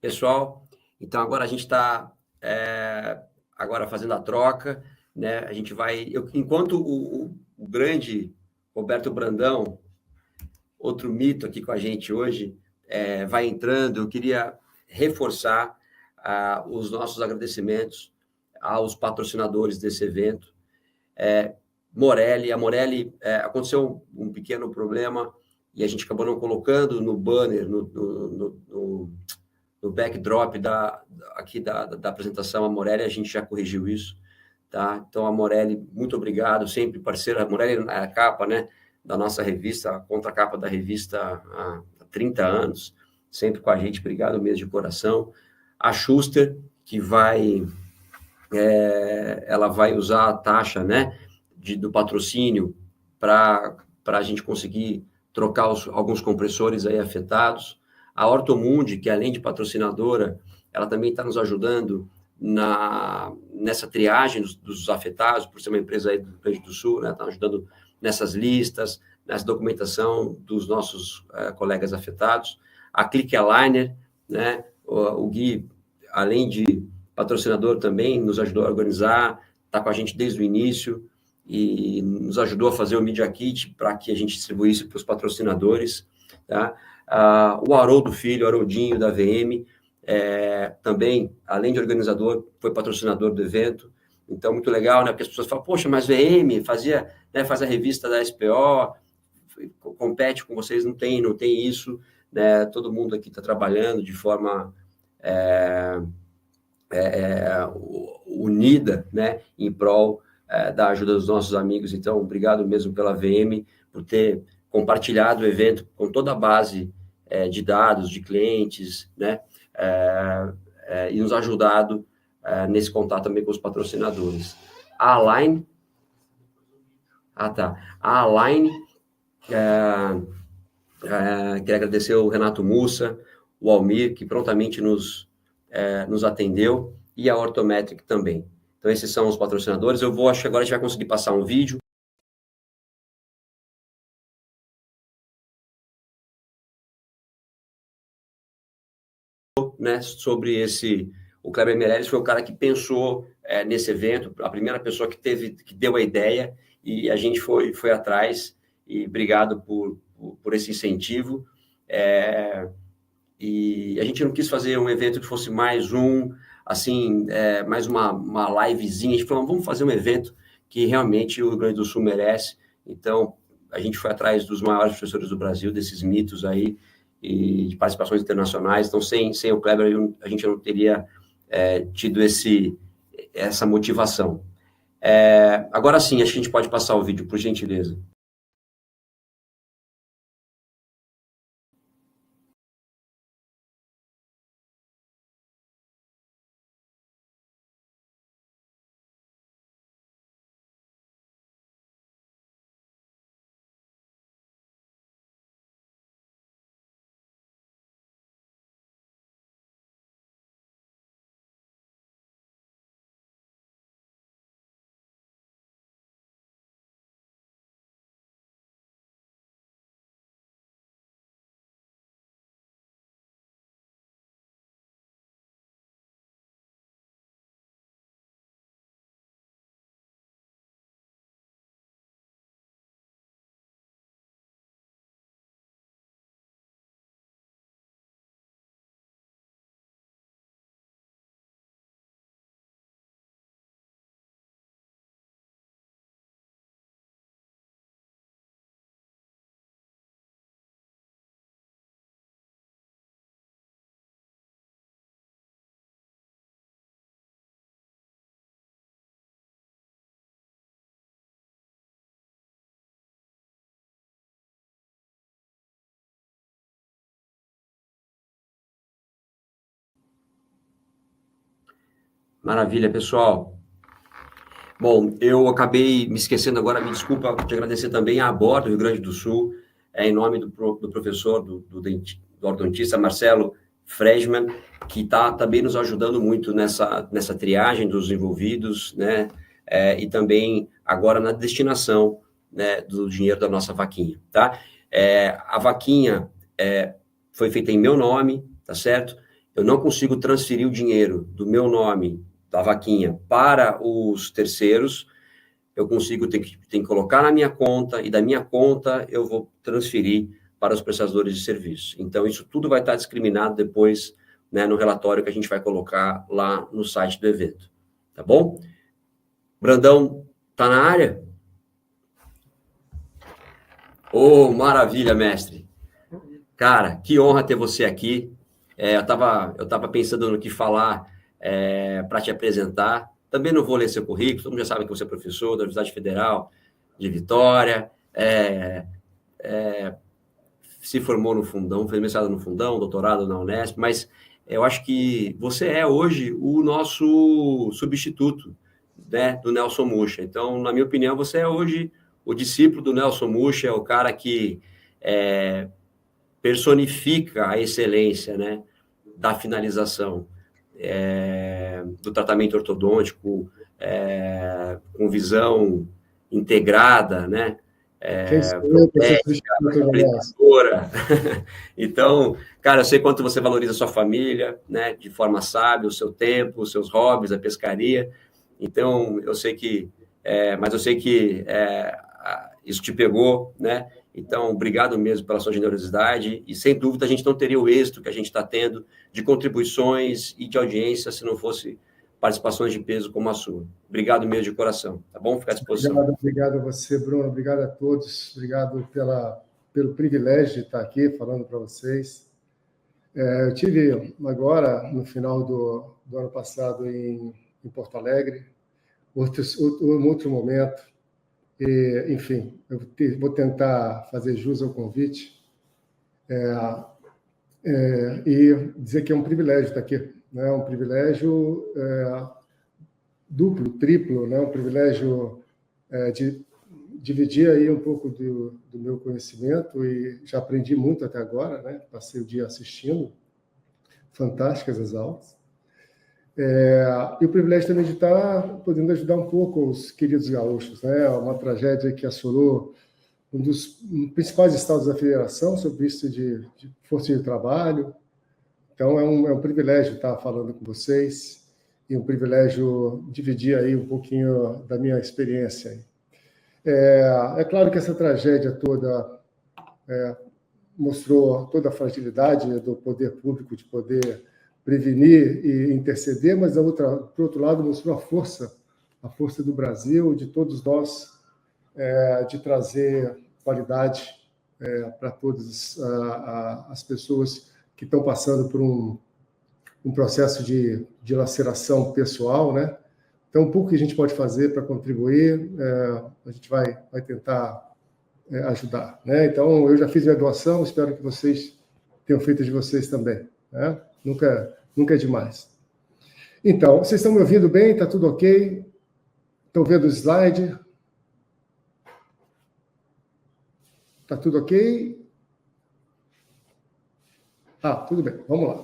Pessoal, então agora a gente está agora fazendo a troca, né? A gente vai... enquanto o grande Roberto Brandão, outro mito aqui com a gente hoje, vai entrando, eu queria reforçar os nossos agradecimentos aos patrocinadores desse evento. A Morelli, aconteceu um pequeno problema e a gente acabou não colocando no banner, no backdrop aqui da apresentação. A Morelli, a gente já corrigiu isso, tá? Então, a Morelli, muito obrigado, sempre parceira. A Morelli é a capa, né, da nossa revista, a contracapa da revista há 30 anos, sempre com a gente, obrigado mesmo de coração. A Schuster, que ela vai usar a taxa, né, do patrocínio para a gente conseguir trocar alguns compressores aí afetados. A Ortomundi, que além de patrocinadora, ela também está nos ajudando nessa triagem dos afetados, por ser uma empresa aí do Rio Grande do Sul, né, está ajudando nessas listas, nessa documentação dos nossos colegas afetados. A Click Aligner, né, o Gui, além de patrocinador também, nos ajudou a organizar, está com a gente desde o início e nos ajudou a fazer o Media Kit para que a gente distribuísse para os patrocinadores, tá? O Haroldo Filho, o Haroldinho, da VM, também, além de organizador, foi patrocinador do evento. Então, muito legal, né? Porque as pessoas falam, poxa, mas VM faz a revista da SPO, compete com vocês, não tem isso, né? Todo mundo aqui está trabalhando de forma unida, né? Em prol da ajuda dos nossos amigos. Então, obrigado mesmo pela VM, por ter compartilhado o evento com toda a base de dados, de clientes, né? E nos ajudado nesse contato também com os patrocinadores. A Align, a Align, quero agradecer o Renato Mussa, o Almir, que prontamente nos atendeu, e a Orthometric também. Então, esses são os patrocinadores. Acho que agora a gente vai conseguir passar um vídeo, né, sobre o Kleber Meirelles foi o cara que pensou nesse evento, a primeira pessoa que deu a ideia, e a gente foi atrás, e obrigado por esse incentivo. E a gente não quis fazer um evento que fosse mais mais uma livezinha. A gente falou, vamos fazer um evento que realmente o Rio Grande do Sul merece. Então, a gente foi atrás dos maiores professores do Brasil, desses mitos aí, e de participações internacionais. Então, sem o Kleber, a gente não teria tido essa motivação. Agora sim, acho que a gente pode passar o vídeo, por gentileza. Maravilha, pessoal. Bom, eu acabei me esquecendo agora, me desculpa, de agradecer também a Aborda, do Rio Grande do Sul, em nome do professor, do ortodontista Marcelo Frejman, que está também nos ajudando muito nessa triagem dos envolvidos, né? E também agora na destinação, né, do dinheiro da nossa vaquinha, tá? A vaquinha foi feita em meu nome, tá certo? eu não consigo transferir o dinheiro do meu nome, da vaquinha, para os terceiros, eu consigo, tem que colocar na minha conta, e da minha conta eu vou transferir para os prestadores de serviços. Então, isso tudo vai estar discriminado depois, né, no relatório que a gente vai colocar lá no site do evento. Tá bom? Brandão, tá na área? Oh, maravilha, mestre. Cara, que honra ter você aqui. Eu tava pensando no que falar para te apresentar. Também não vou ler seu currículo, todo mundo já sabe que você é professor da Universidade Federal de Vitória, se formou no Fundão, fez mestrado no Fundão, doutorado na Unesp, mas eu acho que você é hoje o nosso substituto, né, do Nelson Mucha. Então, na minha opinião, você é hoje o discípulo do Nelson Mucha, é o cara que personifica a excelência, né, da finalização, do tratamento ortodôntico, com visão integrada, né, aplicadora. Então, cara, eu sei quanto você valoriza a sua família, né, de forma sábia, o seu tempo, os seus hobbies, a pescaria. Então, eu sei que, mas eu sei que isso te pegou, né? Então, obrigado mesmo pela sua generosidade e, sem dúvida, a gente não teria o êxito que a gente está tendo de contribuições e de audiência se não fosse participações de peso como a sua. Obrigado mesmo de coração, tá bom? Fica à disposição. Obrigado a você, Bruno. Obrigado a todos. Obrigado pelo privilégio de estar aqui falando para vocês. Eu tive agora, no final do ano passado, em Porto Alegre, outro momento. E, enfim, eu vou tentar fazer jus ao convite e dizer que é um privilégio estar aqui, né? Um privilégio duplo, triplo, né? Um privilégio de dividir aí um pouco do meu conhecimento, e já aprendi muito até agora, né? Passei o dia assistindo, fantásticas as aulas. E o privilégio também de estar podendo ajudar um pouco os queridos gaúchos, né? Uma tragédia que assolou um dos principais estados da federação sobre isso de força de trabalho. Então, é um privilégio estar falando com vocês e um privilégio dividir aí um pouquinho da minha experiência. É claro que essa tragédia toda mostrou toda a fragilidade do poder público de poder prevenir e interceder, mas, por outro lado, mostrou a força do Brasil, de todos nós, de trazer qualidade para todas as pessoas que estão passando por um processo de laceração pessoal, né? Então, um pouco que a gente pode fazer para contribuir, a gente vai tentar ajudar, né? Então, eu já fiz minha doação, espero que vocês tenham feito de vocês também, né? Nunca é demais. Então, vocês estão me ouvindo bem? Está tudo ok? Estão vendo o slide? Está tudo ok? Tudo bem, vamos lá.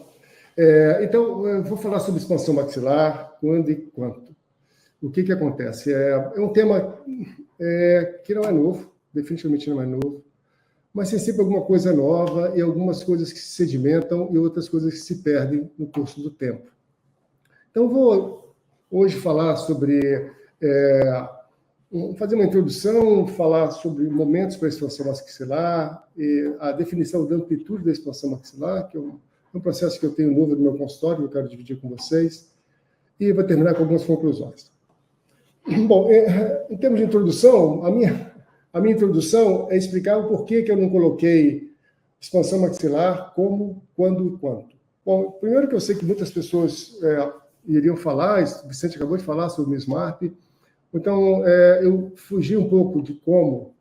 Então, eu vou falar sobre expansão maxilar, quando e quanto. O que acontece? É um tema que não é novo, definitivamente não é novo, mas tem sempre alguma coisa nova e algumas coisas que se sedimentam e outras coisas que se perdem no curso do tempo. Então, vou hoje falar sobre... fazer uma introdução, falar sobre momentos para a expansão maxilar, e a definição da amplitude da expansão maxilar, que é um processo que eu tenho novo no meu consultório, que eu quero dividir com vocês, e vou terminar com algumas conclusões. Bom, em termos de introdução, a minha introdução é explicar o porquê que eu não coloquei expansão maxilar, como, quando e quanto. Bom, primeiro que eu sei que muitas pessoas iriam falar, o Vicente acabou de falar sobre o SMARP, então eu fugi um pouco de como,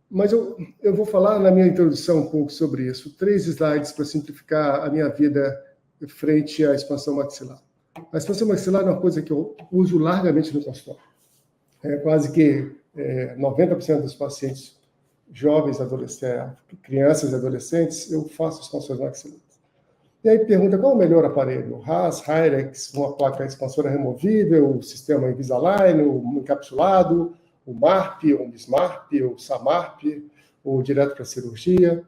mas eu vou falar na minha introdução um pouco sobre isso. 3 slides para simplificar a minha vida frente à expansão maxilar. A expansão maxilar é uma coisa que eu uso largamente no consultório. Quase que 90% dos pacientes jovens, adolescentes, crianças e adolescentes, eu faço expansões maxilares. E aí pergunta qual é o melhor aparelho? O Haas, Hyrex, uma placa expansora removível, o sistema Invisalign, o encapsulado, o MARP, o BISMARP, o SAMARP, ou direto para cirurgia.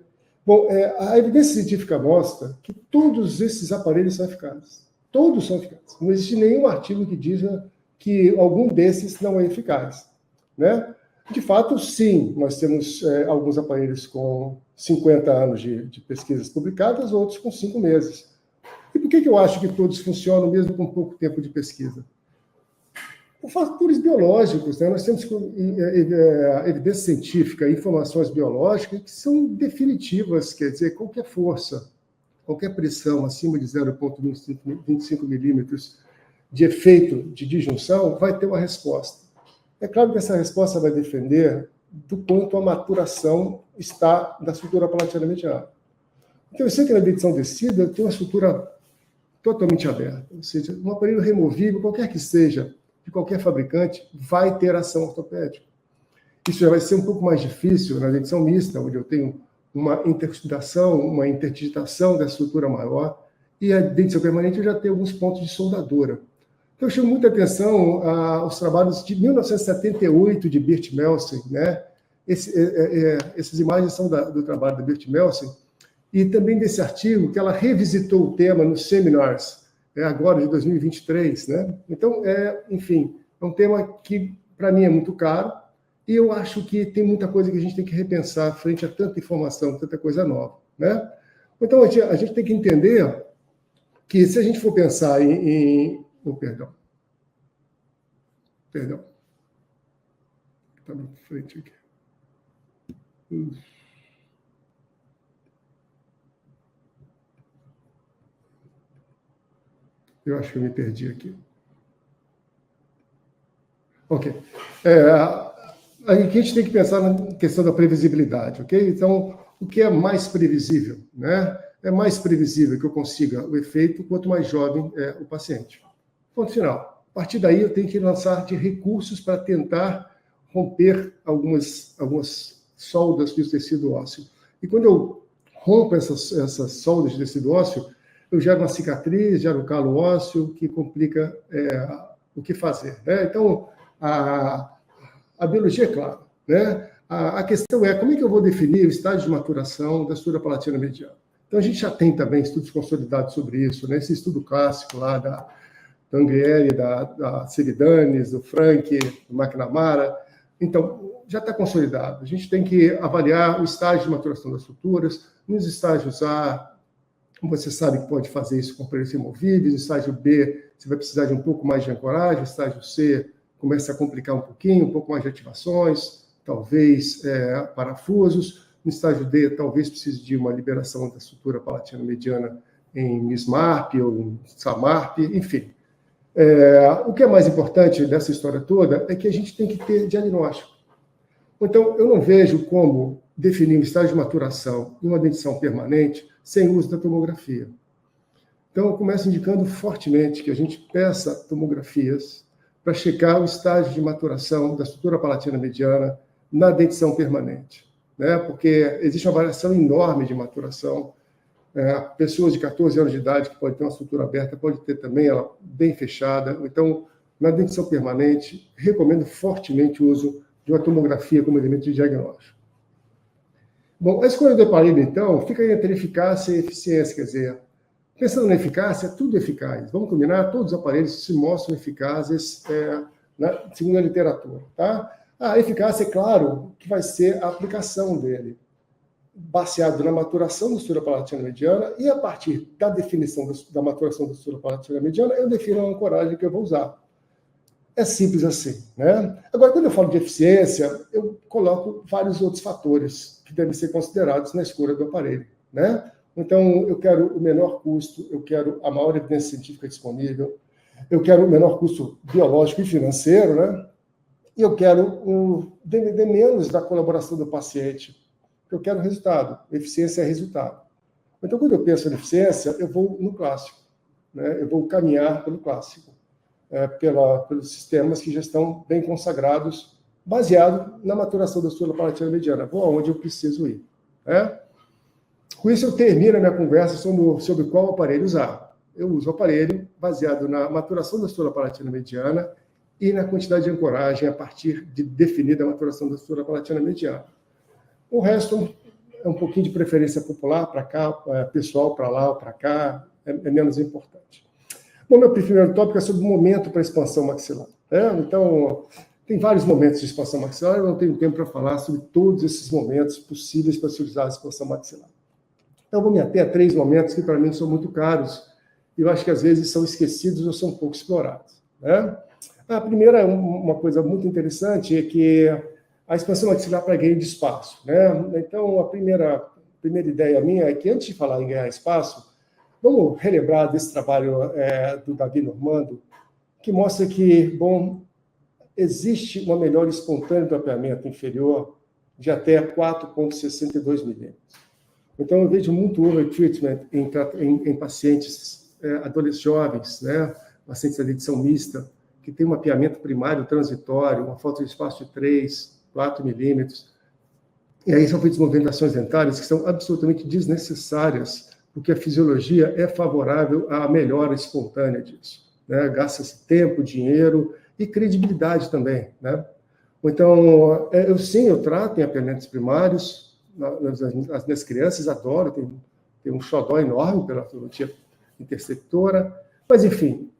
Bom, a evidência científica mostra que todos esses aparelhos são eficazes. Todos são eficazes. Não existe nenhum artigo que diga que algum desses não é eficaz, né? De fato, sim, nós temos alguns aparelhos com 50 anos de pesquisas publicadas, outros com 5 meses. E por que eu acho que todos funcionam mesmo com pouco tempo de pesquisa? Por fatores biológicos, né? Nós temos evidência científica, informações biológicas que são definitivas, quer dizer, qualquer força, qualquer pressão acima de 0,25 milímetros de efeito de disjunção vai ter uma resposta. É claro que essa resposta vai depender do quanto a maturação está da estrutura palatina mediana. Então, eu sei que na dentição descida tem uma estrutura totalmente aberta, ou seja, um aparelho removível, qualquer que seja, de qualquer fabricante, vai ter ação ortopédica. Isso já vai ser um pouco mais difícil na dentição mista, onde eu tenho uma intercrustação, uma interdigitação da estrutura maior, e a dentição permanente eu já tenho alguns pontos de soldadura. Então, eu chamo muita atenção aos trabalhos de 1978 de Bert Melsen, né? Essas imagens são do trabalho da Bert Melsen, e também desse artigo que ela revisitou o tema nos seminars, agora de 2023, né? Então, enfim, é um tema que, para mim, é muito caro, e eu acho que tem muita coisa que a gente tem que repensar frente a tanta informação, tanta coisa nova, né? Então, a gente tem que entender que, se a gente for pensar perdão. Está na frente aqui. Eu acho que eu me perdi aqui. Ok. Aqui a gente tem que pensar na questão da previsibilidade, ok? Então, o que é mais previsível, né? É mais previsível que eu consiga o efeito quanto mais jovem é o paciente. Ponto final. A partir daí, eu tenho que lançar de recursos para tentar romper algumas soldas do tecido ósseo. E quando eu rompo essas soldas de tecido ósseo, eu gero uma cicatriz, gero um calo ósseo, que complica o que fazer, né? Então, a biologia é clara, né? A questão é como é que eu vou definir o estágio de maturação da estrutura palatina mediana. Então, a gente já tem também estudos consolidados sobre isso, né? Esse estudo clássico lá da Angrieri, da Seridanes, do Frank, do McNamara. Então, já está consolidado. A gente tem que avaliar o estágio de maturação das estruturas. Nos estágios A, você sabe que pode fazer isso com aparelhos removíveis. No estágio B, você vai precisar de um pouco mais de ancoragem. No estágio C, começa a complicar um pouquinho, um pouco mais de ativações, talvez parafusos. No estágio D, talvez precise de uma liberação da estrutura palatina mediana em MISMARP ou em SAMARP, enfim. O que é mais importante dessa história toda é que a gente tem que ter diagnóstico. Então, eu não vejo como definir um estágio de maturação e uma dentição permanente sem uso da tomografia. Então, eu começo indicando fortemente que a gente peça tomografias para checar o estágio de maturação da estrutura palatina mediana na dentição permanente, né? Porque existe uma variação enorme de maturação. Pessoas de 14 anos de idade que podem ter uma estrutura aberta, pode ter também ela bem fechada. Então, na dentição permanente, recomendo fortemente o uso de uma tomografia como elemento de diagnóstico. Bom, a escolha do aparelho, então, fica entre eficácia e eficiência, quer dizer, pensando na eficácia, é tudo eficaz. Vamos combinar, todos os aparelhos se mostram eficazes segundo a literatura, tá? A eficácia, é claro, que vai ser a aplicação dele, baseado na maturação da estrutura palatina mediana, e a partir da definição da maturação da estrutura palatina mediana, eu defino a ancoragem que eu vou usar. É simples assim, né? Agora, quando eu falo de eficiência, eu coloco vários outros fatores que devem ser considerados na escolha do aparelho, né? Então, eu quero o menor custo, eu quero a maior evidência científica disponível, eu quero o menor custo biológico e financeiro, né? E eu quero depender menos da colaboração do paciente. Eu quero resultado. Eficiência é resultado. Então, quando eu penso em eficiência, eu vou no clássico, né? Eu vou caminhar pelo clássico, pelos sistemas que já estão bem consagrados, baseado na maturação da estrutura palatina mediana. Vou aonde eu preciso ir, né? Com isso, eu termino a minha conversa sobre qual aparelho usar. Eu uso o aparelho baseado na maturação da estrutura palatina mediana e na quantidade de ancoragem a partir de definida a maturação da estrutura palatina mediana. O resto um pouquinho de preferência popular para cá, pessoal para lá ou para cá, é menos importante. Bom, meu primeiro tópico é sobre o momento para a expansão maxilar. Então, tem vários momentos de expansão maxilar, eu não tenho tempo para falar sobre todos esses momentos possíveis para se utilizar a expansão maxilar. Então, eu vou me ater a 3 momentos que, para mim, são muito caros e eu acho que, às vezes, são esquecidos ou são pouco explorados. A primeira, uma coisa muito interessante, é que a expansão maxilar para ganho de espaço. Então, a primeira ideia minha é que, antes de falar em ganhar espaço, vamos relembrar desse trabalho do Davi Normando, que mostra que, bom, existe uma melhora espontânea do mapeamento inferior de até 4,62 milímetros. Então, eu vejo muito overtreatment em pacientes adolescentes jovens, pacientes da edição mista, que tem um mapeamento primário transitório, uma falta de espaço de 3, 4 milímetros. E aí são feitas movimentações dentárias que são absolutamente desnecessárias, porque a fisiologia é favorável à melhora espontânea disso. Gasta-se tempo, dinheiro e credibilidade também. Então, eu trato em mapeamentos primários, as minhas crianças adoram, tem um xodó enorme pela ortodontia interceptora, mas, enfim,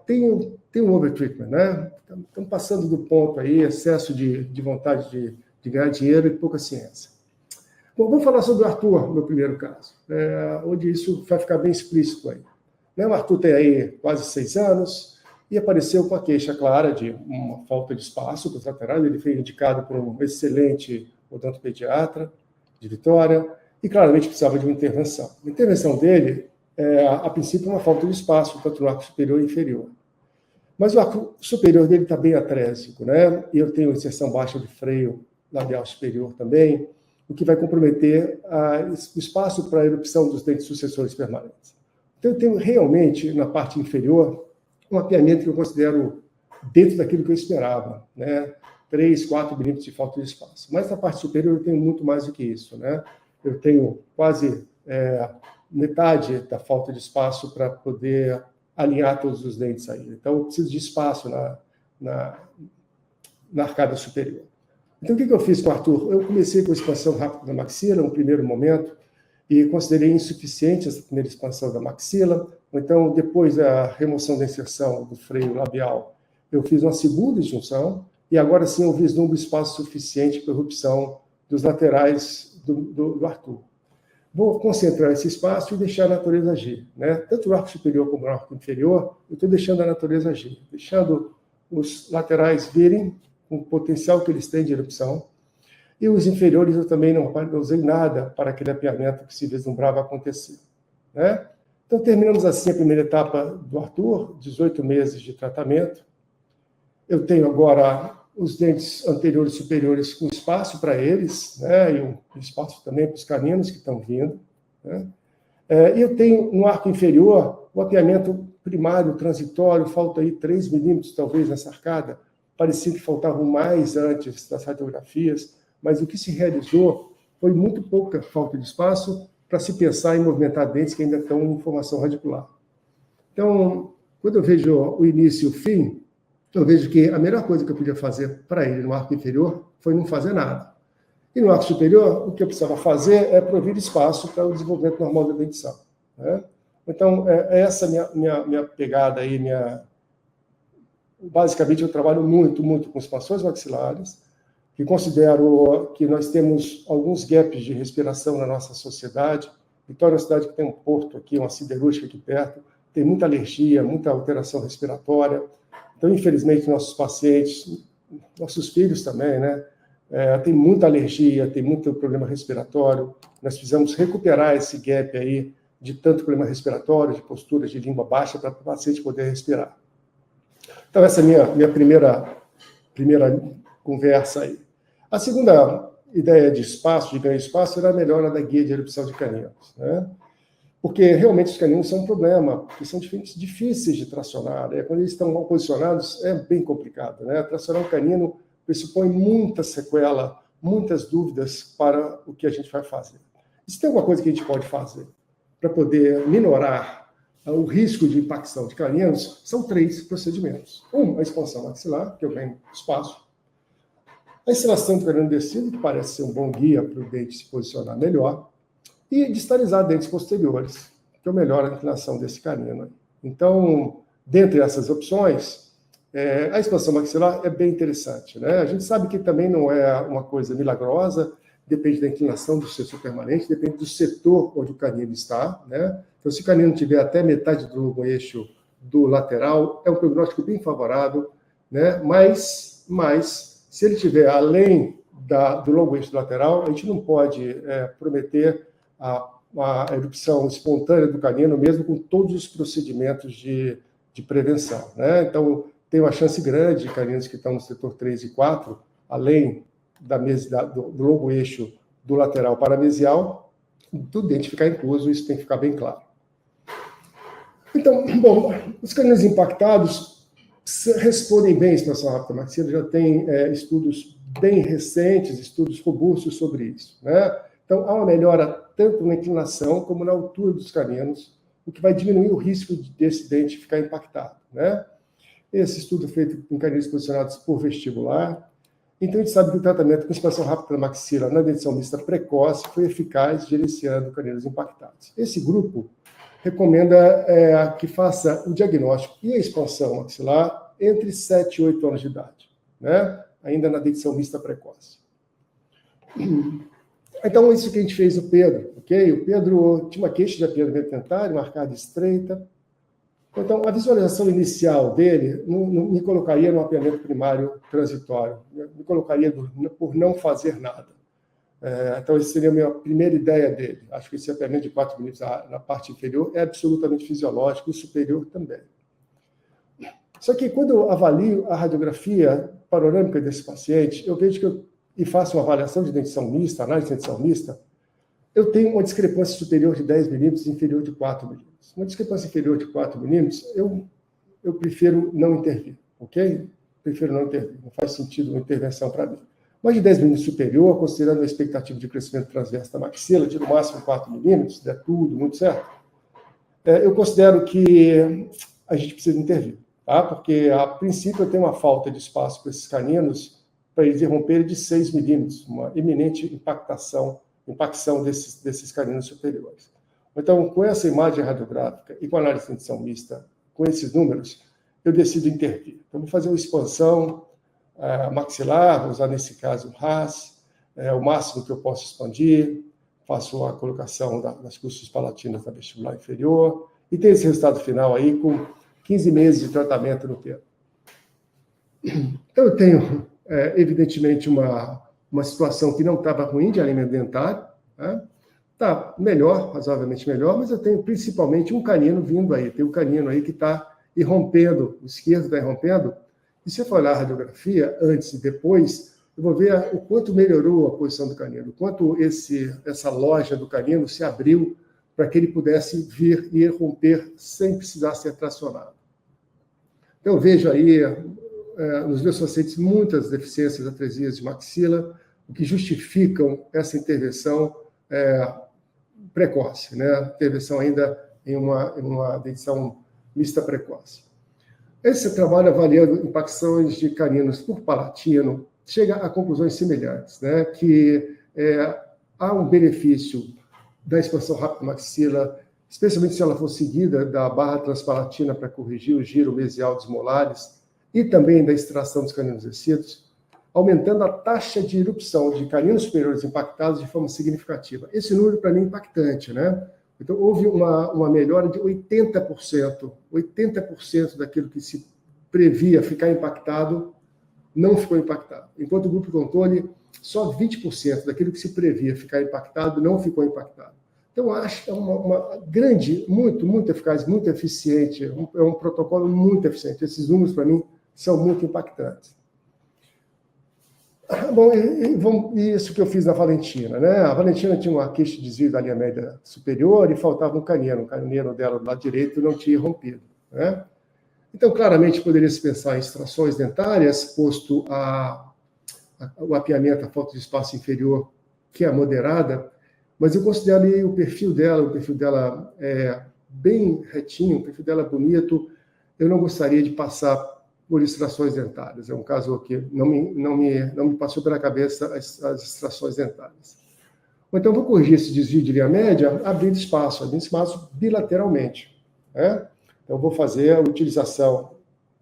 tem um overtreatment, Estamos passando do ponto aí, excesso de vontade de ganhar dinheiro e pouca ciência. Bom, vamos falar sobre o Arthur, no primeiro caso, onde isso vai ficar bem explícito aí. O Arthur tem aí quase 6 anos e apareceu com a queixa clara de uma falta de espaço para os laterais. Ele foi indicado por um excelente odontopediatra de Vitória e claramente precisava de uma intervenção. A intervenção dele, a princípio, é uma falta de espaço, tanto no arco superior e inferior. Mas o arco superior dele está bem atrésico, E eu tenho inserção baixa de freio labial superior também, o que vai comprometer o espaço para a erupção dos dentes sucessores permanentes. Então, eu tenho realmente, na parte inferior, um mapeamento que eu considero dentro daquilo que eu esperava, 3, 4 milímetros de falta de espaço. Mas na parte superior eu tenho muito mais do que isso, Eu tenho quase metade da falta de espaço para poder alinhar todos os dentes aí. Então, eu preciso de espaço na arcada superior. Então, o que eu fiz com o Arthur? Eu comecei com a expansão rápida da maxila, no primeiro momento, e considerei insuficiente essa primeira expansão da maxila. Então, depois da remoção da inserção do freio labial, eu fiz uma segunda junção, e agora sim eu vislumbro espaço suficiente para a erupção dos laterais do Arthur. Vou concentrar esse espaço e deixar a natureza agir. Tanto o arco superior como o arco inferior, eu estou deixando a natureza agir, deixando os laterais virem com o potencial que eles têm de erupção, e os inferiores eu também não usei nada para aquele mapeamento que se vislumbrava acontecer. Então, terminamos assim a primeira etapa do Arthur, 18 meses de tratamento. Eu tenho agora os dentes anteriores e superiores com espaço para eles, e um espaço também para os caninos que estão vindo. E eu tenho no arco inferior o mapeamento primário, transitório, falta aí 3 milímetros talvez nessa arcada. Parecia que faltavam mais antes das radiografias, mas o que se realizou foi muito pouca falta de espaço para se pensar em movimentar dentes que ainda estão em formação radicular. Então, quando eu vejo o início e o fim, eu vejo que a melhor coisa que eu podia fazer para ele no arco inferior foi não fazer nada. E no arco superior, o que eu precisava fazer é prover espaço para o desenvolvimento normal da dentição. Então, essa minha pegada aí, basicamente, eu trabalho muito com expansões maxilares, que considero que nós temos alguns gaps de respiração na nossa sociedade. Vitória é uma cidade que tem um porto aqui, uma siderúrgica aqui perto, tem muita alergia, muita alteração respiratória. Então, infelizmente, nossos pacientes, nossos filhos também, tem muita alergia, tem muito problema respiratório. Nós precisamos recuperar esse gap aí de tanto problema respiratório, de postura de língua baixa, para o paciente poder respirar. Então, essa é a minha primeira conversa aí. A segunda ideia de espaço, de ganho de espaço, era a melhora da guia de erupção de caninos. Porque realmente os caninos são um problema, porque são difíceis de tracionar. Quando eles estão mal posicionados, é bem complicado. Tracionar um canino pressupõe muita sequela, muitas dúvidas para o que a gente vai fazer. E se tem alguma coisa que a gente pode fazer para poder minorar o risco de impacção de caninos, são 3 procedimentos. A expansão maxilar, que eu ganho espaço. A instalação do canino descido, que parece ser um bom guia para o dente se posicionar melhor, e distalizar dentes posteriores, que melhora a inclinação desse canino. Então, dentre essas opções, a expansão maxilar é bem interessante, né? A gente sabe que também não é uma coisa milagrosa, depende da inclinação do setor permanente, depende do setor onde o canino está, né? Então, se o canino tiver até metade do longo eixo do lateral, é um prognóstico bem favorável, né? Mas se ele tiver além do longo eixo do lateral, a gente não pode prometer a erupção espontânea do canino, mesmo com todos os procedimentos de prevenção, né? Então, tem uma chance grande de caninos que estão no setor 3 e 4, além do longo eixo do lateral paramesial, do dente ficar incluso, isso tem que ficar bem claro. Então, bom, os caninos impactados respondem bem à expansão rápida maxila, já tem estudos bem recentes, estudos robustos sobre isso, né? Então, há uma melhora tanto na inclinação como na altura dos caninos, o que vai diminuir o risco desse dente ficar impactado, né? Esse estudo feito em caninos posicionados por vestibular. Então, a gente sabe que o tratamento com expansão rápida da maxila na dentição mista precoce foi eficaz, gerenciando caninos impactados. Esse grupo recomenda que faça o diagnóstico e a expansão maxilar entre 7 e 8 anos de idade, né? Ainda na dentição mista precoce. Então, isso que a gente fez o Pedro, ok? O Pedro tinha uma queixa de apiramento dentário, marcada estreita. Então, a visualização inicial dele não me colocaria no apiamento primário transitório, me colocaria por não fazer nada. Então, essa seria a minha primeira ideia dele. Acho que esse apiamento de 4 milímetros na parte inferior é absolutamente fisiológico, e superior também. Só que quando eu avalio a radiografia panorâmica desse paciente, eu vejo e faço uma avaliação de dentição mista, análise de dentição mista, eu tenho uma discrepância superior de 10 milímetros e inferior de 4 milímetros. Uma discrepância inferior de 4 milímetros, eu prefiro não intervir, ok? Prefiro não intervir, não faz sentido uma intervenção para mim. Mas de 10 milímetros superior, considerando a expectativa de crescimento transverso da maxila, de no máximo 4 milímetros, der tudo muito certo, eu considero que a gente precisa intervir, tá? Porque, a princípio, eu tenho uma falta de espaço para esses caninos, para eles irromperem de 6 milímetros, uma iminente impacção desses caninos superiores. Então, com essa imagem radiográfica e com a análise de dentição mista, com esses números, eu decido intervir. Então, vou fazer uma expansão maxilar, vou usar nesse caso o RAS, o máximo que eu posso expandir, faço a colocação das costas palatinas da vestibular inferior, e tem esse resultado final aí com 15 meses de tratamento no tempo. Então, eu tenho, evidentemente, uma situação que não estava ruim de alimento dentário, né? Está melhor, razoavelmente melhor, mas eu tenho principalmente um canino vindo aí. Tem um canino aí que está irrompendo, o esquerdo está irrompendo. E se eu for olhar a radiografia, antes e depois, eu vou ver o quanto melhorou a posição do canino, o quanto essa loja do canino se abriu para que ele pudesse vir e irromper sem precisar ser tracionado. Então, eu vejo aí, nos meus pacientes, muitas deficiências, atresias de maxila, o que justificam essa intervenção precoce, né? Intervenção ainda em uma dentição mista precoce. Esse trabalho avaliando impacções de caninos por palatino chega a conclusões semelhantes, né? Que há um benefício da expansão rápida maxila, especialmente se ela for seguida da barra transpalatina para corrigir o giro mesial dos molares e também da extração dos caninos descidos, aumentando a taxa de erupção de caninos superiores impactados de forma significativa. Esse número, para mim, é impactante, né? Então, houve uma melhora de 80%. 80% daquilo que se previa ficar impactado não ficou impactado. Enquanto o grupo controle, só 20% daquilo que se previa ficar impactado não ficou impactado. Então, acho que é uma grande, muito eficaz, muito eficiente, é um protocolo muito eficiente. Esses números, para mim, são muito impactantes. Bom, isso que eu fiz na Valentina, né? A Valentina tinha uma queixa de desvio da linha média superior e faltava um canino. O canino dela do lado direito não tinha rompido, né? Então, claramente, poderia se pensar em extrações dentárias, posto o apiamento, a falta de espaço inferior, que é moderada, mas eu considero ali o perfil dela é bem retinho, o perfil dela é bonito. Eu não gostaria de passar por extrações dentárias. É um caso que não me passou pela cabeça as extrações dentárias. Ou então, vou corrigir esse desvio de linha média abrindo espaço bilateralmente. Né? Então, vou fazer a utilização,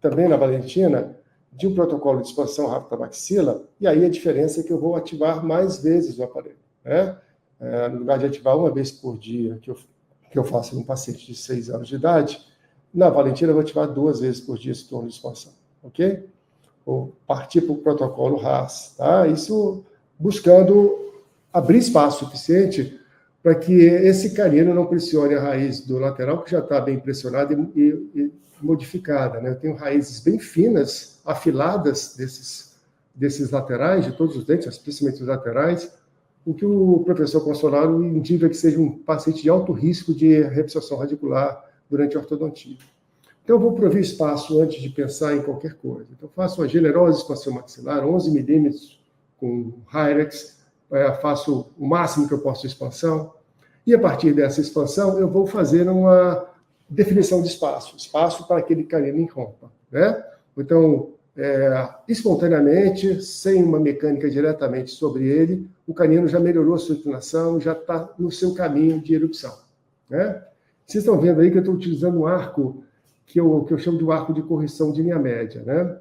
também na Valentina, de um protocolo de expansão rápida da maxila, e aí a diferença é que eu vou ativar mais vezes o aparelho. Né? No lugar de ativar uma vez por dia, que eu faço em um paciente de 6 anos de idade, na Valentina eu vou ativar 2 vezes por dia esse torno de expansão. Ok? Ou partir para o protocolo RAS. Tá? Isso buscando abrir espaço suficiente para que esse canino não pressione a raiz do lateral, que já está bem pressionada e modificada. Né? Eu tenho raízes bem finas, afiladas desses laterais, de todos os dentes, especialmente os laterais, o que o professor Consolaro indica que seja um paciente de alto risco de reabsorção radicular durante a ortodontia. Então, eu vou prover espaço antes de pensar em qualquer coisa. Então, faço uma generosa expansão maxilar, 11 milímetros com Hyrax, faço o máximo que eu posso de expansão, e a partir dessa expansão eu vou fazer uma definição de espaço para aquele canino irrompa. Né? Então, espontaneamente, sem uma mecânica diretamente sobre ele, o canino já melhorou a sua inclinação, já está no seu caminho de erupção. Né? Vocês estão vendo aí que eu estou utilizando um arco que eu chamo de um arco de correção de linha média. Né?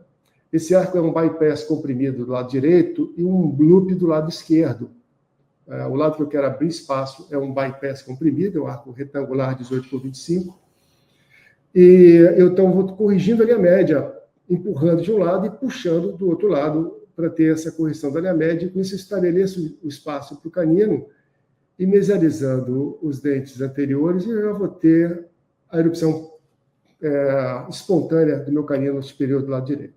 Esse arco é um bypass comprimido do lado direito e um loop do lado esquerdo. O lado que eu quero abrir espaço é um bypass comprimido, é um arco retangular 18 por 25. E eu então vou corrigindo a linha média, empurrando de um lado e puxando do outro lado para ter essa correção da linha média. E com isso eu estabeleço o espaço para o canino e mesializando os dentes anteriores, eu já vou ter a erupção espontânea do meu canino superior do lado direito.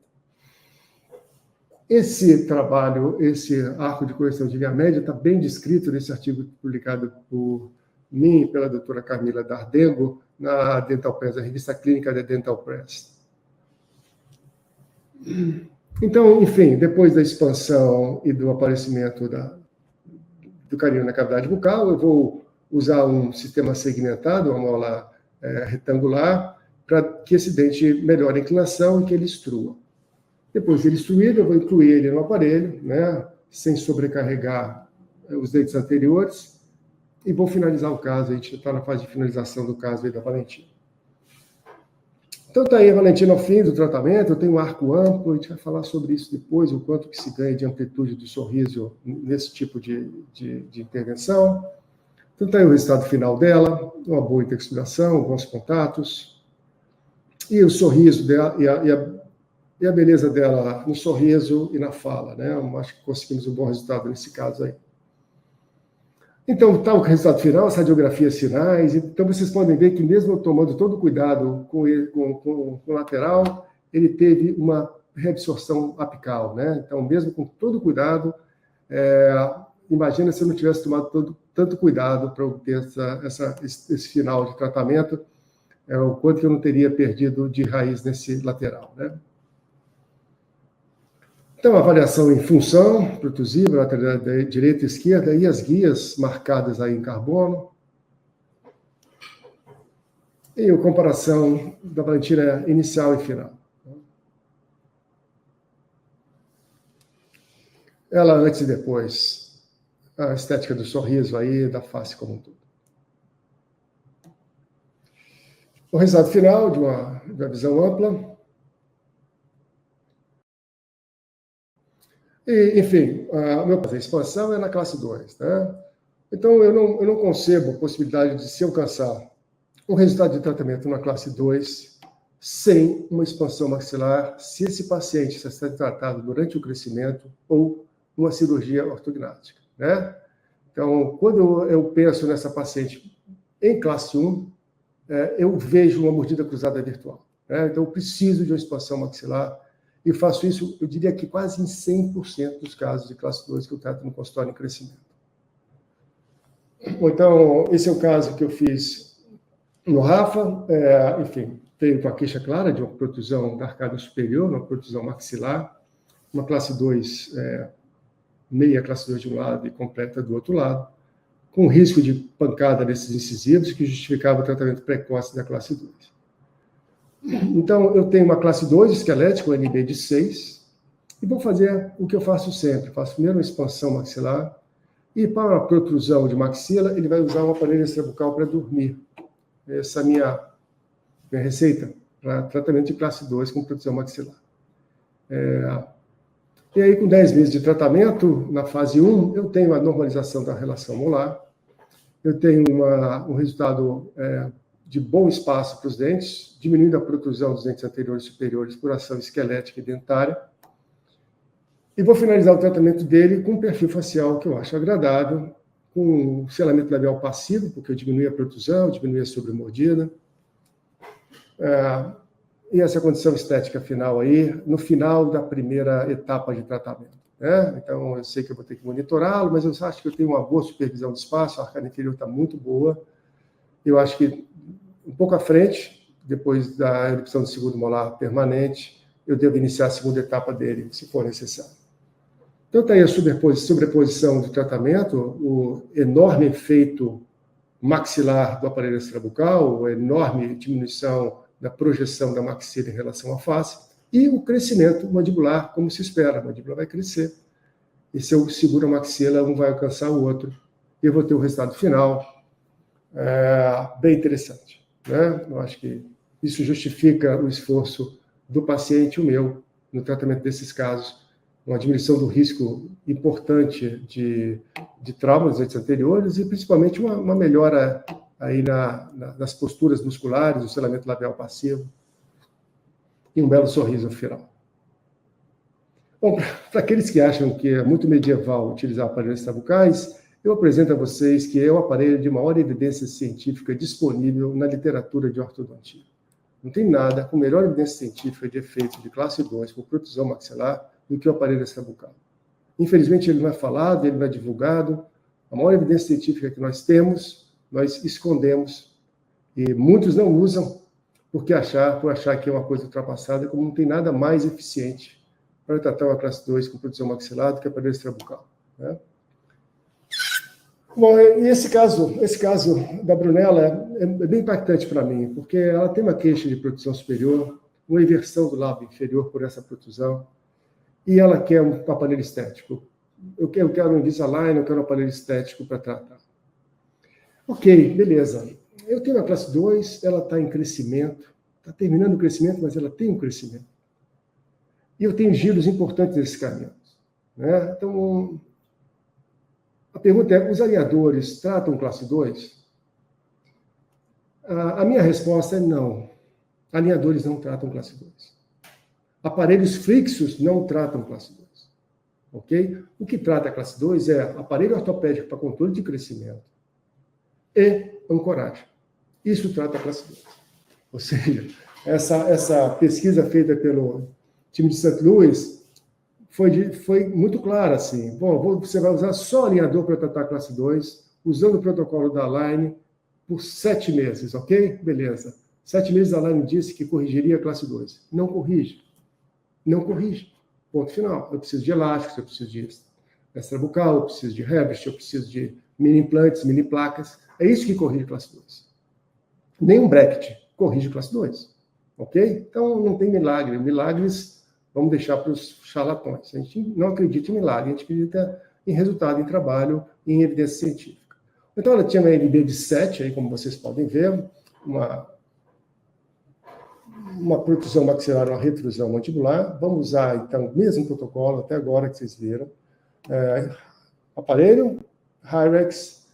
Esse trabalho, esse arco de correção de linha média, está bem descrito nesse artigo publicado por mim e pela doutora Camila Dardengo, na Dental Press, a revista clínica da Dental Press. Então, enfim, depois da expansão e do aparecimento do canino na cavidade bucal, eu vou usar um sistema segmentado, uma mola retangular, para que esse dente melhore a inclinação e que ele extrua. Depois de ele extruído, eu vou incluir ele no aparelho, né, sem sobrecarregar os dentes anteriores, e vou finalizar o caso. A gente está na fase de finalização do caso aí da Valentina. Então, está aí a Valentina ao fim do tratamento. Eu tenho um arco amplo, a gente vai falar sobre isso depois, o quanto que se ganha de amplitude do sorriso nesse tipo de intervenção. Então, está aí o resultado final dela, uma boa texturação, bons contatos, e o sorriso dela, e a beleza dela no sorriso e na fala, né? Eu acho que conseguimos um bom resultado nesse caso aí. Então, está o resultado final, as radiografias finais. Então, vocês podem ver que mesmo eu tomando todo o cuidado com o lateral, ele teve uma reabsorção apical, né? Então, mesmo com todo o cuidado, imagina se eu não tivesse tomado tanto cuidado para obter esse final de tratamento, o quanto que eu não teria perdido de raiz nesse lateral, né? Então, avaliação em função, protusível, lateral direita e esquerda, e as guias marcadas aí em carbono. E a comparação da Valentina inicial e final. Ela antes e depois, a estética do sorriso aí, da face como um todo. O resultado final de uma visão ampla. E, enfim, a expansão é na classe 2. Né? Então, eu não concebo a possibilidade de se alcançar um resultado de tratamento na classe 2 sem uma expansão maxilar, se esse paciente está sendo tratado durante o crescimento ou uma cirurgia ortognática. Né? Então, quando eu penso nessa paciente em classe 1, eu vejo uma mordida cruzada virtual. Né? Então, eu preciso de uma expansão maxilar. E faço isso, eu diria que quase em 100% dos casos de classe 2 que eu trato no consultório em crescimento. Então, esse é o caso que eu fiz no Rafa, enfim, veio com a queixa clara de uma protusão da arcada superior, uma protusão maxilar, uma classe 2, meia classe 2 de um lado e completa do outro lado, com risco de pancada nesses incisivos, que justificava o tratamento precoce da classe 2. Então, eu tenho uma classe 2 esquelética, um NB de 6, e vou fazer o que eu faço sempre. Faço primeiro uma expansão maxilar, e para a protrusão de maxila, ele vai usar um aparelho extrabucal para dormir. Essa é a minha receita para tratamento de classe 2 com protrusão maxilar. E aí, com 10 meses de tratamento, na fase 1, eu tenho a normalização da relação molar, eu tenho um resultado de bom espaço para os dentes, diminuindo a protrusão dos dentes anteriores e superiores por ação esquelética e dentária. E vou finalizar o tratamento dele com um perfil facial que eu acho agradável, com um selamento labial passivo, porque eu diminui a protrusão, diminui a sobremordida. E essa condição estética final aí, no final da primeira etapa de tratamento. Né? Então, eu sei que eu vou ter que monitorá-lo, mas eu acho que eu tenho uma boa supervisão do espaço, a arcada inferior está muito boa. Eu acho que um pouco à frente, depois da erupção do segundo molar permanente, eu devo iniciar a segunda etapa dele, se for necessário. Então, está aí a sobreposição do tratamento, o enorme efeito maxilar do aparelho extrabucal, a enorme diminuição da projeção da maxila em relação à face, e o crescimento mandibular, como se espera. A mandíbula vai crescer, e se eu seguro a maxila, um vai alcançar o outro, e eu vou ter o resultado final bem interessante. Né? Eu acho que isso justifica o esforço do paciente e o meu no tratamento desses casos, uma diminuição do risco importante de trauma nos dentes anteriores e, principalmente, uma melhora aí nas posturas musculares, o selamento labial passivo e um belo sorriso no final. Bom, para aqueles que acham que é muito medieval utilizar aparelhos extrabucais, eu apresento a vocês que é o aparelho de maior evidência científica disponível na literatura de ortodontia. Não tem nada com melhor evidência científica de efeito de classe 2 com protrusão maxilar do que o aparelho extrabucal. Infelizmente, ele não é falado, ele não é divulgado. A maior evidência científica que nós temos, nós escondemos. E muitos não usam por achar que é uma coisa ultrapassada, como não tem nada mais eficiente para tratar uma classe 2 com protrusão maxilar do que o aparelho extrabucal. Né? Bom, e esse caso da Brunella é bem impactante para mim, porque ela tem uma queixa de protrusão superior, uma inversão do lábio inferior por essa protrusão, e ela quer um aparelho estético. Eu quero um Invisalign, eu quero um aparelho estético para tratar. Ok, beleza. Eu tenho a classe 2, ela está em crescimento, está terminando o crescimento, mas ela tem um crescimento. E eu tenho giros importantes nesses caminhos. Né? Então, a pergunta é, os alinhadores tratam classe 2? A minha resposta é não. Alinhadores não tratam classe 2. Aparelhos fixos não tratam classe 2. Ok? O que trata a classe 2 é aparelho ortopédico para controle de crescimento e ancoragem. Isso trata a classe 2. Ou seja, essa pesquisa feita pelo time de St. Louis foi muito clara, assim. Bom, você vai usar só alinhador para tratar a classe 2, usando o protocolo da Align por 7 meses, ok? Beleza. 7 meses a Align disse que corrigiria a classe 2. Não corrige. Não corrige. Ponto final. Eu preciso de elásticos, eu preciso de extrabucal, eu preciso de Herbst, eu preciso de mini implantes, mini placas. É isso que corrige a classe 2. Nem um bracket corrige a classe 2. Ok? Então, não tem milagre. Milagres vamos deixar para os charlatões. A gente não acredita em milagre, a gente acredita em resultado, em trabalho, em evidência científica. Então, ela tinha uma NB de 7, aí, como vocês podem ver, uma protrusão maxilar, uma retrusão mandibular. Vamos usar, então, o mesmo protocolo, até agora que vocês viram. Aparelho, Hyrax,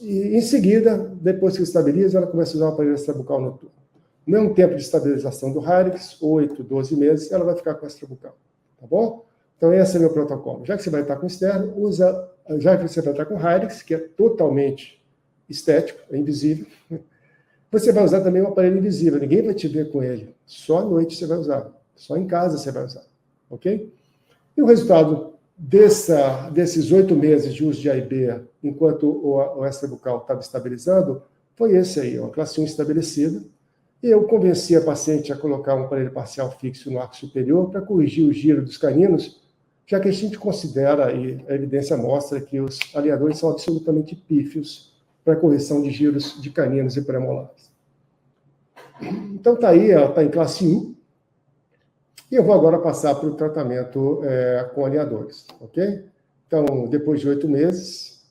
e em seguida, depois que estabiliza, ela começa a usar o aparelho extrabucal noturno. No mesmo tempo de estabilização do Hyrax, 8, 12 meses, ela vai ficar com a extrabucal. Tá bom? Então, esse é o meu protocolo. Já que você vai estar com externo, já que você vai estar com Hyrax, que é totalmente estético, é invisível, você vai usar também um aparelho invisível. Ninguém vai te ver com ele. Só à noite você vai usar. Só em casa você vai usar. Ok? E o resultado desses 8 meses de uso de AIB, enquanto o extrabucal estava estabilizando, foi esse aí, uma classe 1 estabelecida. E eu convenci a paciente a colocar um aparelho parcial fixo no arco superior para corrigir o giro dos caninos, já que a gente considera, e a evidência mostra, que os alinhadores são absolutamente pífios para correção de giros de caninos e pré-molares. Então, está aí, ela está em classe 1. E eu vou agora passar para o tratamento com alinhadores, ok? Então, depois de 8 meses,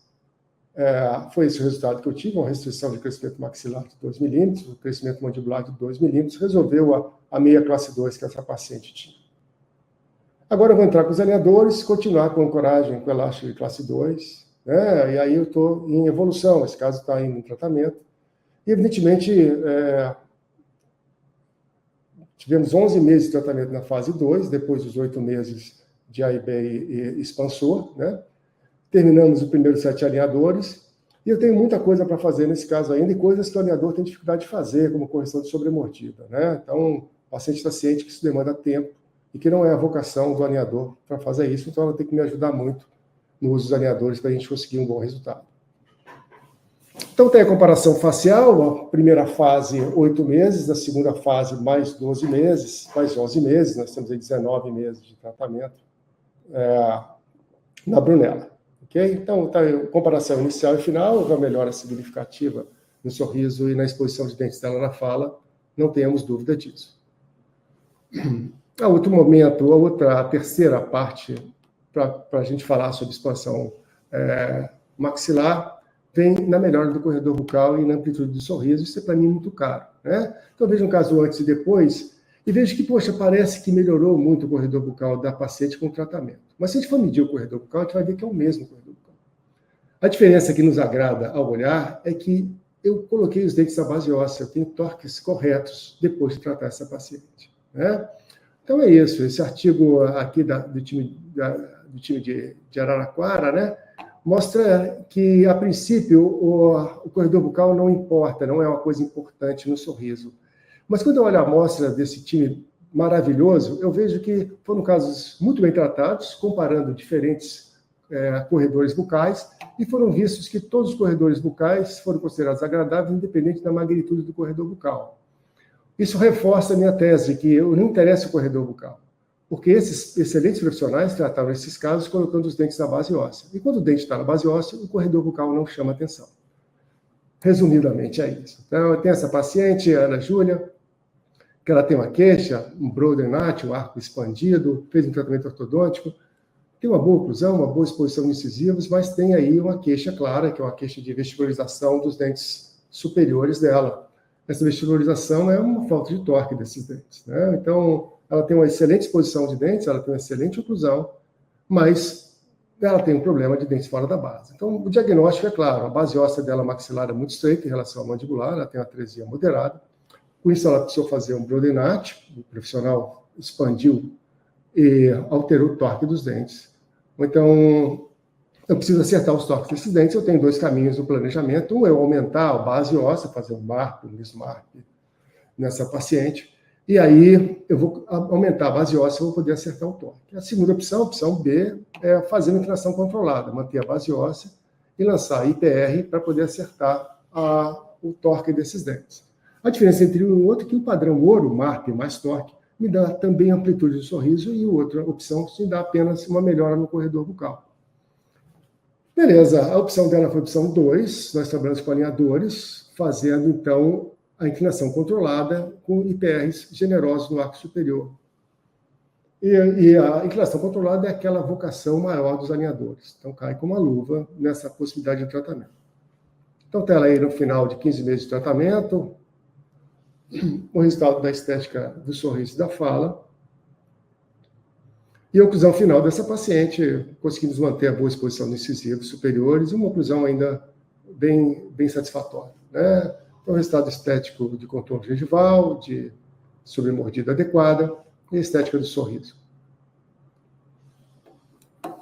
foi esse o resultado que eu tive, uma restrição de crescimento maxilar de 2 milímetros, o crescimento mandibular de 2 milímetros, resolveu a meia classe 2 que essa paciente tinha. Agora eu vou entrar com os alinhadores, continuar com ancoragem com elástico de classe 2, né? E aí eu estou em evolução, esse caso está indo em tratamento. E, evidentemente, tivemos 11 meses de tratamento na fase 2, depois dos 8 meses de AIB e expansor, né? Terminamos o primeiro 7 alinhadores, e eu tenho muita coisa para fazer nesse caso ainda, e coisas que o alinhador tem dificuldade de fazer, como correção de sobremordida, né? Então, o paciente está ciente que isso demanda tempo, e que não é a vocação do alinhador para fazer isso, então ela tem que me ajudar muito no uso dos alinhadores para a gente conseguir um bom resultado. Então, tem a comparação facial, a primeira fase, 8 meses, a segunda fase, mais 12 meses, mais 11 meses, nós temos aí 19 meses de tratamento na Brunella. Okay? Então, tá a comparação inicial e final, uma melhora significativa no sorriso e na exposição de dentes dela na fala, não temos dúvida disso. A outro momento, a terceira parte, para a gente falar sobre expansão maxilar, vem na melhora do corredor bucal e na amplitude do sorriso. Isso é, para mim, muito caro, né? Então, eu vejo um caso antes e depois, e vejo que, poxa, parece que melhorou muito o corredor bucal da paciente com o tratamento. Mas se a gente for medir o corredor bucal, a gente vai ver que é o mesmo corredor bucal. A diferença que nos agrada ao olhar é que eu coloquei os dentes à base óssea, eu tenho torques corretos depois de tratar essa paciente, né? Então, é isso. Esse artigo aqui do time de Araraquara, né, mostra que, a princípio, o corredor bucal não importa, não é uma coisa importante no sorriso. Mas, quando eu olho a amostra desse time maravilhoso, eu vejo que foram casos muito bem tratados, comparando diferentes corredores bucais, e foram vistos que todos os corredores bucais foram considerados agradáveis, independente da magnitude do corredor bucal. Isso reforça a minha tese, que eu não interessa o corredor bucal, porque esses excelentes profissionais trataram esses casos colocando os dentes na base óssea. E quando o dente está na base óssea, o corredor bucal não chama atenção. Resumidamente, é isso. Então, eu tenho essa paciente, Ana Júlia, que ela tem uma queixa, um Brodenat, um arco expandido, fez um tratamento ortodôntico, tem uma boa oclusão, uma boa exposição de incisivos, mas tem aí uma queixa clara, que é uma queixa de vestibularização dos dentes superiores dela. Essa vestibularização é uma falta de torque desses dentes, né? Então, ela tem uma excelente exposição de dentes, ela tem uma excelente oclusão, mas ela tem um problema de dentes fora da base. Então, o diagnóstico é claro, a base óssea dela maxilar é muito estreita em relação à mandibular, ela tem uma atresia moderada. Com isso, ela precisou fazer um Brodenat, o profissional expandiu e alterou o torque dos dentes. Então, eu preciso acertar os torques desses dentes, eu tenho 2 caminhos no planejamento. Um é eu aumentar a base óssea, fazer um MARP, um MISMARP nessa paciente, e aí eu vou aumentar a base óssea, eu vou poder acertar o torque. A segunda opção, a opção B, é fazer uma inclinação controlada, manter a base óssea e lançar IPR para poder acertar o torque desses dentes. A diferença entre um e o outro é que o padrão ouro, MARP mais torque, me dá também amplitude do sorriso, e a outra opção me dá apenas uma melhora no corredor bucal. Beleza, a opção dela foi a opção 2, nós trabalhamos com alinhadores, fazendo, então, a inclinação controlada com IPRs generosos no arco superior. E a inclinação controlada é aquela vocação maior dos alinhadores. Então, cai como uma luva nessa possibilidade de tratamento. Então, está ela aí no final de 15 meses de tratamento, o resultado da estética do sorriso e da fala, e a oclusão final dessa paciente, conseguimos manter a boa exposição dos incisivos superiores e uma oclusão ainda bem satisfatória, né? Então, resultado estético de contorno gengival, de sobremordida adequada e estética do sorriso.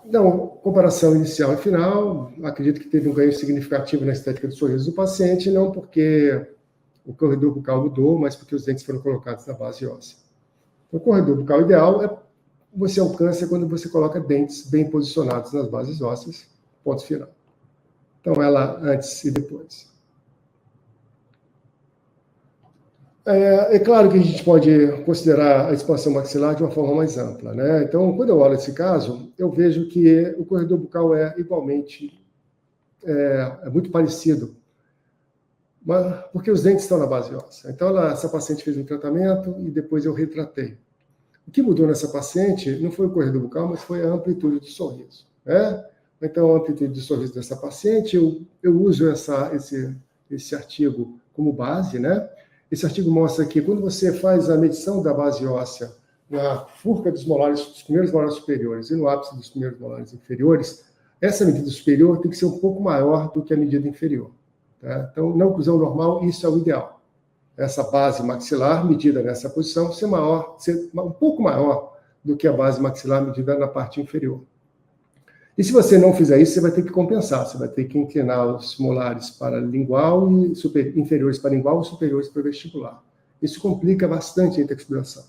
Então, comparação inicial e final, acredito que teve um ganho significativo na estética do sorriso do paciente, não porque o corredor bucal mudou, mas porque os dentes foram colocados na base óssea. O corredor bucal ideal você alcança quando você coloca dentes bem posicionados nas bases ósseas, ponto final. Então, ela antes e depois. É claro que a gente pode considerar a expansão maxilar de uma forma mais ampla, né? Então, quando eu olho esse caso, eu vejo que o corredor bucal é igualmente muito parecido porque os dentes estão na base óssea. Então, essa paciente fez um tratamento e depois eu retratei. O que mudou nessa paciente não foi o corredor bucal, mas foi a amplitude do sorriso, né? Então, a amplitude do sorriso dessa paciente, eu uso esse artigo como base, né? Esse artigo mostra que quando você faz a medição da base óssea na furca dos primeiros molares superiores e no ápice dos primeiros molares inferiores, essa medida superior tem que ser um pouco maior do que a medida inferior. Tá? Então, na oclusão normal, isso é o ideal. Essa base maxilar medida nessa posição ser um pouco maior do que a base maxilar medida na parte inferior. E se você não fizer isso, você vai ter que compensar. Você vai ter que inclinar os molares para lingual e inferiores para lingual e superiores para vestibular. Isso complica bastante a interexploração.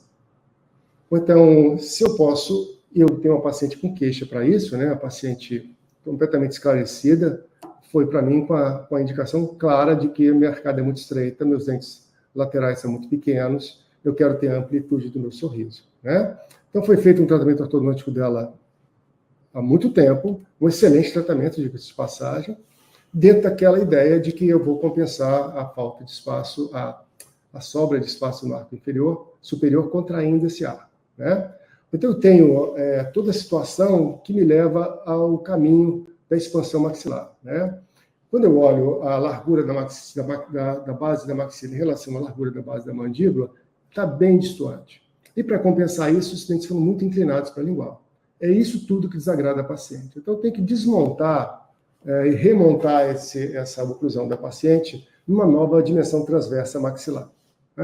Então, se eu posso, eu tenho uma paciente com queixa para isso, né? A paciente completamente esclarecida, foi para mim com a indicação clara de que a minha arcada é muito estreita, meus dentes laterais são muito pequenos, eu quero ter a amplitude do meu sorriso, né? Então, foi feito um tratamento ortodôntico dela há muito tempo, um excelente tratamento, diga-se de passagem, dentro daquela ideia de que eu vou compensar a falta de espaço, a sobra de espaço no arco superior, contraindo esse arco, né? Então, eu tenho toda a situação que me leva ao caminho da expansão maxilar, né? Quando eu olho a largura da base da maxila em relação à largura da base da mandíbula, está bem distante. E para compensar isso, os dentes são muito inclinados para a lingual. É isso tudo que desagrada a paciente. Então, eu tenho que desmontar e remontar essa oclusão da paciente numa nova dimensão transversa maxilar.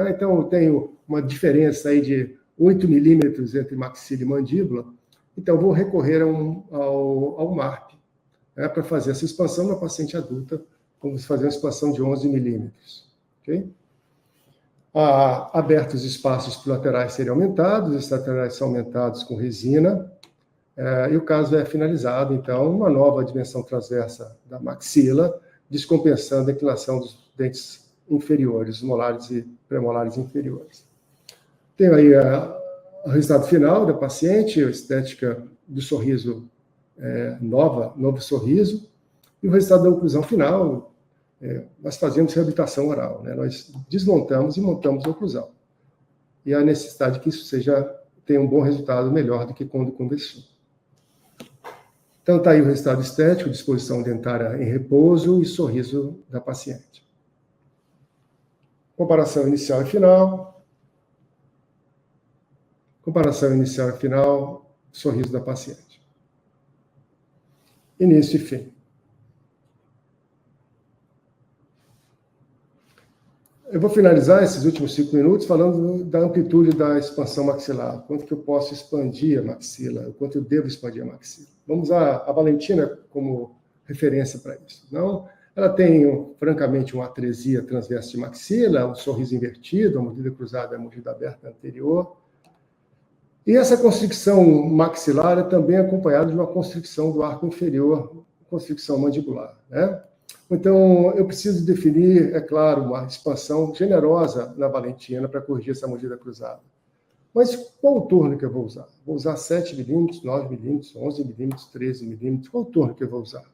Então, eu tenho uma diferença aí de 8 milímetros entre maxila e mandíbula. Então, eu vou recorrer ao MARP, para fazer essa expansão na paciente adulta, vamos fazer uma expansão de 11 milímetros. Okay? Abertos os espaços laterais serem aumentados, os laterais são aumentados com resina, e o caso é finalizado, então, uma nova dimensão transversa da maxila, descompensando a inclinação dos dentes inferiores, molares e premolares inferiores. Tenho aí o resultado final da paciente, a estética do sorriso novo sorriso, e o resultado da oclusão final, nós fazemos reabilitação oral, né? Nós desmontamos e montamos a oclusão. E a necessidade que isso tenha um bom resultado, melhor do que quando conversou. Então, está aí o resultado estético, disposição dentária em repouso e sorriso da paciente. Comparação inicial e final. Comparação inicial e final, sorriso da paciente. Início e fim. Eu vou finalizar esses últimos 5 minutos falando da amplitude da expansão maxilar. Quanto que eu posso expandir a maxila, o quanto eu devo expandir a maxila. Vamos usar a Valentina como referência para isso. Não? Ela tem, francamente, uma atresia transversa de maxila, um sorriso invertido, a mordida cruzada e a mordida aberta anterior. E essa constricção maxilar é também acompanhada de uma constricção do arco inferior, constricção mandibular, né? Então, eu preciso definir, é claro, uma expansão generosa na Valentina para corrigir essa mordida cruzada. Mas qual o torno que eu vou usar? Vou usar 7 milímetros, 9 milímetros, 11 milímetros, 13 milímetros? Qual o torno que eu vou usar?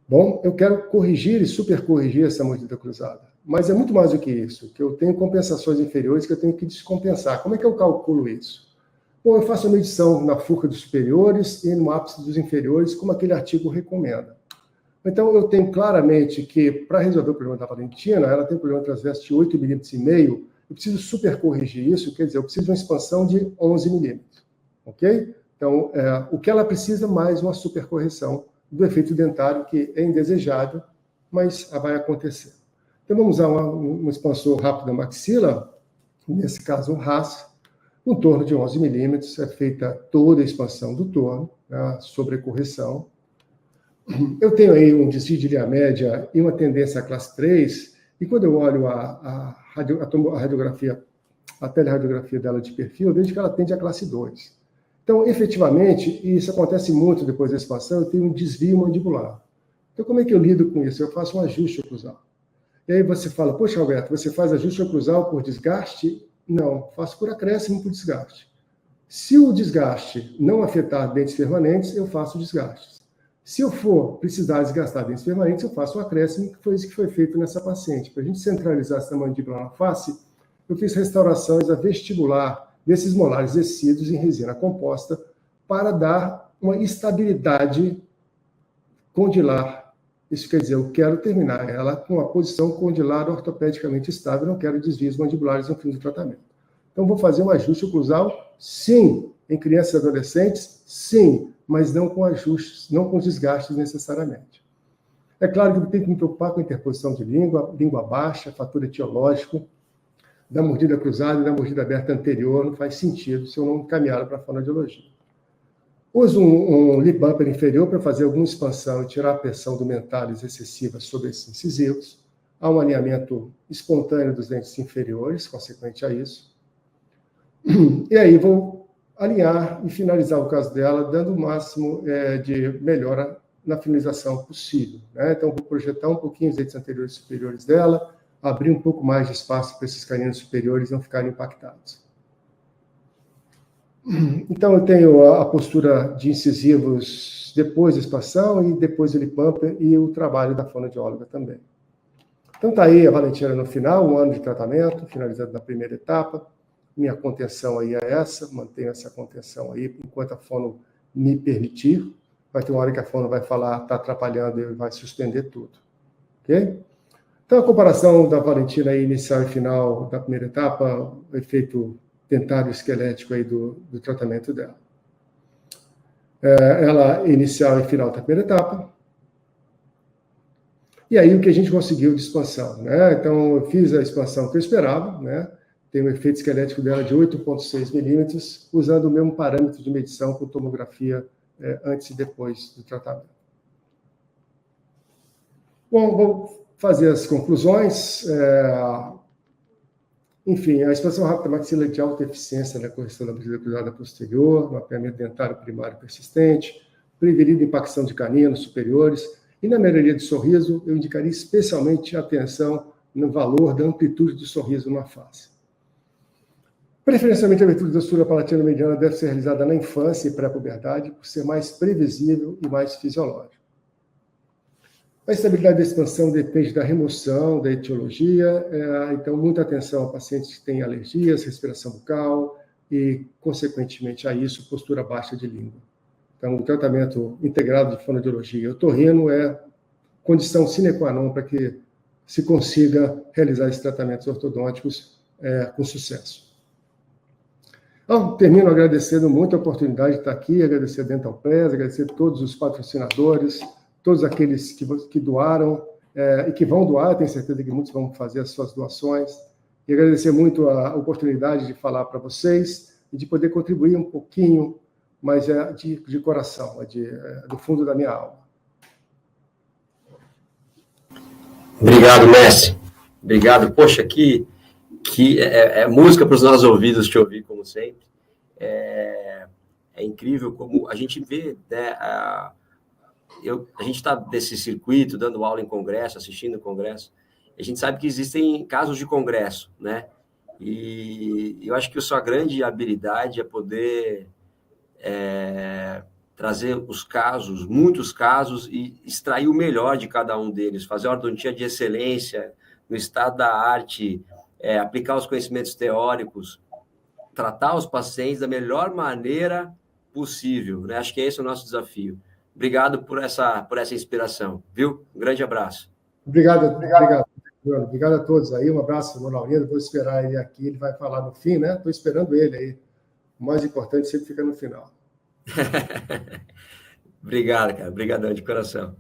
Bom, eu quero corrigir e supercorrigir essa mordida cruzada. Mas é muito mais do que isso, que eu tenho compensações inferiores que eu tenho que descompensar. Como é que eu calculo isso? Bom, eu faço a medição na furca dos superiores e no ápice dos inferiores, como aquele artigo recomenda. Então, eu tenho claramente que, para resolver o problema da Valentina, ela tem um problema transverso de 8,5 milímetros, eu preciso supercorrigir isso, quer dizer, eu preciso de uma expansão de 11 milímetros, ok? Então, o que ela precisa, mais uma supercorreção do efeito dentário, que é indesejável, mas vai acontecer. Então, vamos usar um expansor rápido da maxila, nesse caso, um RAS, um torno de 11 milímetros, é feita toda a expansão do torno, a sobrecorreção. Eu tenho aí um desvio de linha média e uma tendência à classe 3, e quando eu olho a radiografia, a teleradiografia dela de perfil, eu vejo que ela tende à classe 2. Então, efetivamente, e isso acontece muito depois da expansão, eu tenho um desvio mandibular. Então, como é que eu lido com isso? Eu faço um ajuste oclusal. E aí você fala, poxa, Alberto, você faz ajuste oclusal por desgaste? Não, faço por acréscimo por desgaste. Se o desgaste não afetar dentes permanentes, eu faço desgastes. Se eu for precisar desgastar dentes permanentes, eu faço um acréscimo, que foi isso que foi feito nessa paciente. Para a gente centralizar essa mandíbula na face, eu fiz restaurações a vestibular desses molares descidos em resina composta para dar uma estabilidade condilar. Isso quer dizer, eu quero terminar ela com uma posição condilar ortopedicamente estável, não quero desvios mandibulares no fim do tratamento. Então, vou fazer um ajuste oclusal? Sim. Em crianças e adolescentes? Sim. Mas não com ajustes, não com desgastes necessariamente. É claro que eu tenho que me preocupar com a interposição de língua baixa, fator etiológico, da mordida cruzada e da mordida aberta anterior, não faz sentido se eu não encaminhar para a fonoaudiologia. Uso um lip bumper inferior para fazer alguma expansão e tirar a pressão do mentalis excessiva sobre esses incisivos. Há um alinhamento espontâneo dos dentes inferiores, consequente a isso. E aí vou alinhar e finalizar o caso dela, dando o máximo de melhora na finalização possível, né? Então, vou projetar um pouquinho os dentes anteriores e superiores dela, abrir um pouco mais de espaço para esses caninos superiores não ficarem impactados. Então, eu tenho a postura de incisivos depois da expansão e depois do lip bumper e o trabalho da fonoaudióloga também. Então, está aí a Valentina no final, 1 ano de tratamento, finalizado na primeira etapa. Minha contenção aí é essa, mantenho essa contenção aí enquanto a fono me permitir. Vai ter uma hora que a fono vai falar, está atrapalhando e vai suspender tudo. Ok? Então, a comparação da Valentina aí, inicial e final da primeira etapa, o efeito dentário esquelético aí do tratamento dela. Ela inicial e final da primeira etapa. E aí o que a gente conseguiu de expansão, né? Então, eu fiz a expansão que eu esperava, né? Tem um efeito esquelético dela de 8,6 milímetros, usando o mesmo parâmetro de medição com tomografia antes e depois do tratamento. Bom, vou fazer as conclusões. Enfim, a expansão rápida da maxila de alta eficiência na correção da mordida cruzada posterior, mapeamento dentário primário persistente, prevenido impacção de caninos superiores, e na melhoria de sorriso, eu indicaria especialmente atenção no valor da amplitude do sorriso na face. Preferencialmente, a abertura da estrutura palatina mediana deve ser realizada na infância e pré-puberdade, por ser mais previsível e mais fisiológico. A estabilidade da expansão depende da remoção, da etiologia, então, muita atenção a pacientes que têm alergias, respiração bucal e, consequentemente a isso, postura baixa de língua. Então, o tratamento integrado de fonoaudiologia e otorrino é condição sine qua non para que se consiga realizar esses tratamentos ortodônticos com sucesso. Então, termino agradecendo muito a oportunidade de estar aqui, agradecer a Dental Press, agradecer a todos os patrocinadores, todos aqueles que doaram e que vão doar, tenho certeza que muitos vão fazer as suas doações, e agradecer muito a oportunidade de falar para vocês e de poder contribuir um pouquinho, mas de coração, do fundo da minha alma. Obrigado, mestre. Obrigado. Poxa, que música para os nossos ouvidos te ouvir, como sempre. É incrível como a gente vê, né, a gente está desse circuito, dando aula em congresso, assistindo congresso, a gente sabe que existem casos de congresso, né? E eu acho que a sua grande habilidade é poder trazer os casos, muitos casos, e extrair o melhor de cada um deles, fazer uma ortodontia de excelência, no estado da arte, aplicar os conhecimentos teóricos, tratar os pacientes da melhor maneira possível, né? Acho que esse é o nosso desafio. Obrigado por essa inspiração, viu? Um grande abraço. Obrigado a todos aí, um abraço no Laurindo, vou esperar ele aqui, ele vai falar no fim, né? Estou esperando ele aí. O mais importante sempre fica no final. Obrigado, cara. Obrigadão de coração.